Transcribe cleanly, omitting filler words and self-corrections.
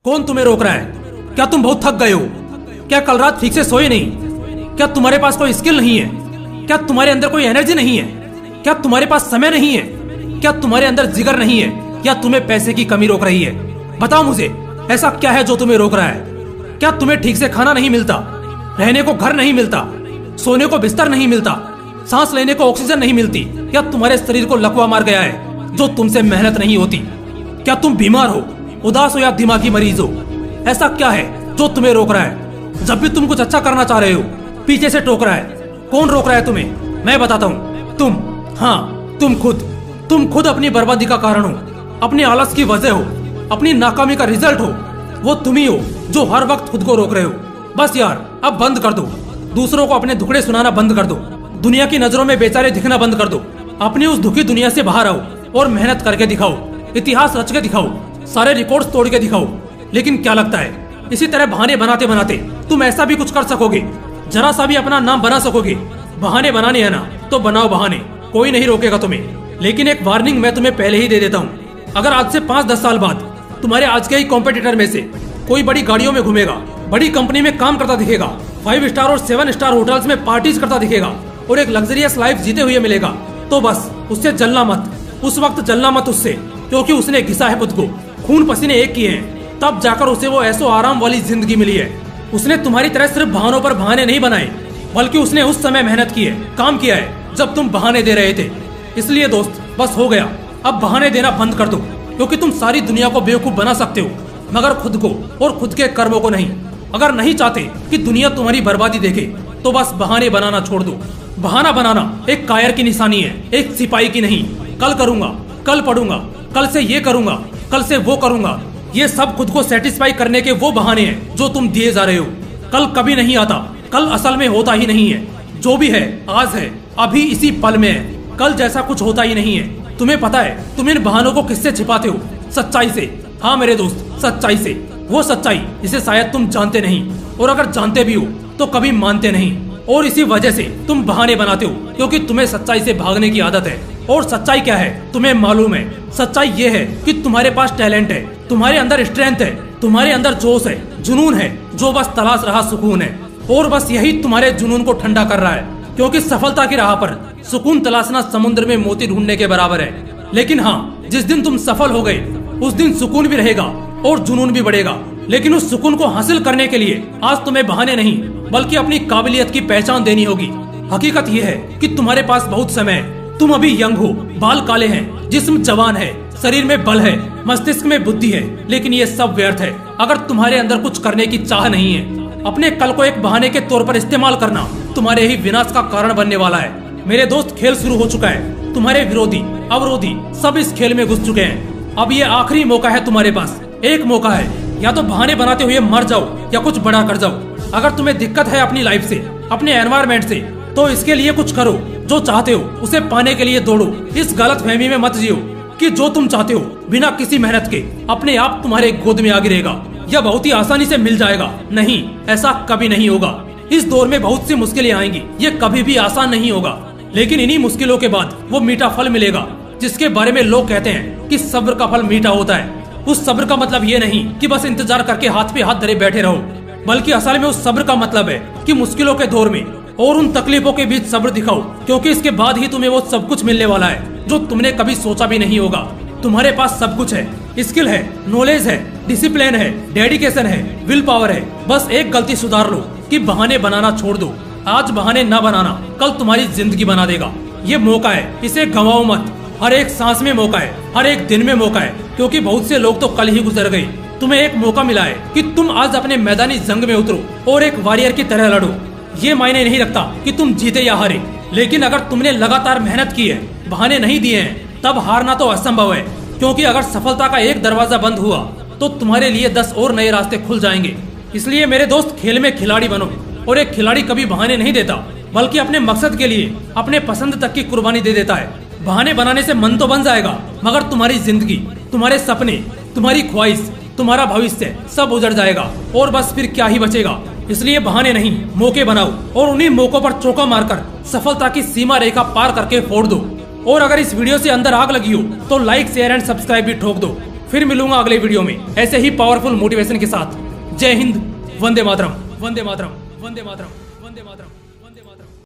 कौन तुम्हें रोक रहा है? क्या तुम बहुत थक गए हो? क्या कल रात ठीक से सोए नहीं? क्या तुम्हारे पास कोई स्किल नहीं है? क्या तुम्हारे अंदर कोई एनर्जी नहीं है? क्या तुम्हारे पास समय नहीं है? क्या तुम्हारे अंदर जिगर नहीं है? या तुम्हें पैसे की कमी रोक रही है? बताओ मुझे, ऐसा क्या है जो तुम्हें रोक रहा है? क्या तुम्हें ठीक से खाना नहीं मिलता, रहने को घर नहीं मिलता, सोने को बिस्तर नहीं मिलता, सांस लेने को ऑक्सीजन नहीं मिलती? या तुम्हारे शरीर को लकवा मार गया है जो तुमसे मेहनत नहीं होती? क्या तुम बीमार हो, उदास हो या दिमागी मरीज हो? ऐसा क्या है जो तुम्हें रोक रहा है? जब भी तुम कुछ अच्छा करना चाह रहे हो, पीछे से टोक रहा है। कौन रोक रहा है तुम्हें? मैं बताता हूँ। तुम, हाँ तुम खुद अपनी बर्बादी का कारण हो, अपने आलस की वजह हो, अपनी नाकामी का रिजल्ट हो। वो तुम ही हो जो हर वक्त खुद को रोक रहे हो। बस यार, अब बंद कर दो। दूसरों को अपने दुखड़े सुनाना बंद कर दो। दुनिया की नजरों में बेचारे दिखना बंद कर दो। अपनी उस दुखी दुनिया से बाहर आओ और मेहनत करके दिखाओ, इतिहास रच के दिखाओ, सारे रिकॉर्ड्स तोड़ के दिखाओ। लेकिन क्या लगता है, इसी तरह बहाने बनाते बनाते तुम ऐसा भी कुछ कर सकोगे? जरा सा भी अपना नाम बना सकोगे? बहाने बनाने है ना, तो बनाओ बहाने, कोई नहीं रोकेगा तुम्हें। लेकिन एक वार्निंग मैं तुम्हें पहले ही दे देता हूँ। अगर आज से 5-10 साल बाद तुम्हारे आज के ही कॉम्पिटिटर में से कोई बड़ी गाड़ियों में घूमेगा, बड़ी कंपनी में काम करता दिखेगा, 5 स्टार और 7 स्टार होटल्स में पार्टीज करता दिखेगा और एक लग्जरियस लाइफ जीते हुए मिलेगा, तो बस उससे जलना मत। उस वक्त जलना मत उससे, क्योंकि उसने घिसा है खुद को, खून पसीने एक किए हैं, तब जाकर उसे वो ऐसो आराम वाली जिंदगी मिली है। उसने तुम्हारी तरह सिर्फ बहानों पर बहाने नहीं बनाए, बल्कि उसने उस समय मेहनत की है, काम किया है जब तुम बहाने दे रहे थे। इसलिए दोस्त, बस हो गया, अब बहाने देना बंद कर दो। क्योंकि तुम सारी दुनिया को बेवकूफ बना सकते हो, मगर खुद को और खुद के कर्मों को नहीं। अगर नहीं चाहते कि दुनिया तुम्हारी बर्बादी देखे, तो बस बहाने बनाना छोड़ दो। बहाना बनाना एक कायर की निशानी है, एक सिपाही की नहीं। कल करूंगा, कल पढ़ूंगा, कल से ये करूंगा, कल से वो करूंगा, ये सब खुद को सेटिस्फाई करने के वो बहाने हैं जो तुम दिए जा रहे हो। कल कभी नहीं आता, कल असल में होता ही नहीं है। जो भी है आज है, अभी इसी पल में है। कल जैसा कुछ होता ही नहीं है। तुम्हें पता है तुम इन बहानों को किससे छिपाते हो? सच्चाई से। हाँ मेरे दोस्त, सच्चाई से। वो सच्चाई जिसे शायद तुम जानते नहीं, और अगर जानते भी हो तो कभी मानते नहीं। और इसी वजह से तुम बहाने बनाते हो, क्योंकि तुम्हें सच्चाई से भागने की आदत है। और सच्चाई क्या है तुम्हें मालूम है? सच्चाई ये है कि तुम्हारे पास टैलेंट है, तुम्हारे अंदर स्ट्रेंथ है, तुम्हारे अंदर जोश है, जुनून है, जो बस तलाश रहा सुकून है। और बस यही तुम्हारे जुनून को ठंडा कर रहा है, क्योंकि सफलता की राह पर सुकून तलाशना समुद्र में मोती ढूंढने के बराबर है। लेकिन हाँ, जिस दिन तुम सफल हो गए, उस दिन सुकून भी रहेगा और जुनून भी बढ़ेगा। लेकिन उस सुकून को हासिल करने के लिए आज तुम्हें बहाने नहीं, बल्कि अपनी काबिलियत की पहचान देनी होगी। हकीकत यह है कि तुम्हारे पास बहुत समय है। तुम अभी यंग हो, बाल काले हैं, जिस्म जवान है, शरीर में बल है, मस्तिष्क में बुद्धि है। लेकिन ये सब व्यर्थ है अगर तुम्हारे अंदर कुछ करने की चाह नहीं है। अपने कल को एक बहाने के तौर पर इस्तेमाल करना तुम्हारे ही विनाश का कारण बनने वाला है। मेरे दोस्त, खेल शुरू हो चुका है। तुम्हारे विरोधी, अवरोधी सब इस खेल में घुस चुके हैं। अब ये आखिरी मौका है तुम्हारे पास। एक मौका है, या तो बहाने बनाते हुए मर जाओ या कुछ बड़ा कर जाओ। अगर तुम्हें दिक्कत है अपनी लाइफ से, अपने एनवायरमेंट से, तो इसके लिए कुछ करो। जो चाहते हो उसे पाने के लिए दौड़ो। इस गलत फहमी में मत जियो कि जो तुम चाहते हो बिना किसी मेहनत के अपने आप तुम्हारे गोद में आ गिरेगा या बहुत ही आसानी से मिल जाएगा। नहीं, ऐसा कभी नहीं होगा। इस दौर में बहुत सी मुश्किलें आएंगी, ये कभी भी आसान नहीं होगा। लेकिन इन्हीं मुश्किलों के बाद वो मीठा फल मिलेगा, जिसके बारे में लोग कहते हैं कि सब्र का फल मीठा होता है। उस सब्र का मतलब ये नहीं कि बस इंतजार करके हाथ पे हाथ धरे बैठे रहो, बल्कि असल में उस सब्र का मतलब है कि मुश्किलों के दौर में और उन तकलीफों के बीच सब्र दिखाओ, क्योंकि इसके बाद ही तुम्हें वो सब कुछ मिलने वाला है जो तुमने कभी सोचा भी नहीं होगा। तुम्हारे पास सब कुछ है, स्किल है, नॉलेज है, डिसिप्लिन है, डेडिकेशन है, विल पावर है। बस एक गलती सुधार लो कि बहाने बनाना छोड़ दो। आज बहाने न बनाना कल तुम्हारी जिंदगी बना देगा। ये मौका है, इसे गंवाओ मत। हर एक सांस में मौका है, हर एक दिन में मौका है, क्योंकि बहुत से लोग तो कल ही गुजर गए। तुम्हें एक मौका मिला है कि तुम आज अपने मैदानी जंग में उतरो और एक वॉरियर की तरह लड़ो। ये मायने नहीं रखता कि तुम जीते या हारे, लेकिन अगर तुमने लगातार मेहनत की है, बहाने नहीं दिए हैं, तब हारना तो असंभव है। क्योंकि अगर सफलता का एक दरवाजा बंद हुआ तो तुम्हारे लिए 10 और नए रास्ते खुल जाएंगे। इसलिए मेरे दोस्त, खेल में खिलाड़ी बनो। और एक खिलाड़ी कभी बहाने नहीं देता, बल्कि अपने मकसद के लिए अपने पसंद तक की कुर्बानी दे देता है। बहाने बनाने से मन तो बन जाएगा, मगर तुम्हारी जिंदगी, तुम्हारे सपने, तुम्हारी ख्वाहिश, तुम्हारा भविष्य सब उजड़ जाएगा और बस फिर क्या ही बचेगा। इसलिए बहाने नहीं, मौके बनाओ और उन्हीं मौकों पर चौका मारकर सफलता की सीमा रेखा पार करके फोड़ दो। और अगर इस वीडियो से अंदर आग लगी हो तो लाइक, शेयर एंड सब्सक्राइब भी ठोक दो। फिर मिलूंगा अगले वीडियो में ऐसे ही पावरफुल मोटिवेशन के साथ। जय हिंद, वंदे मातरम, वंदे मातरम, वंदे मातरम, वंदे मातरम।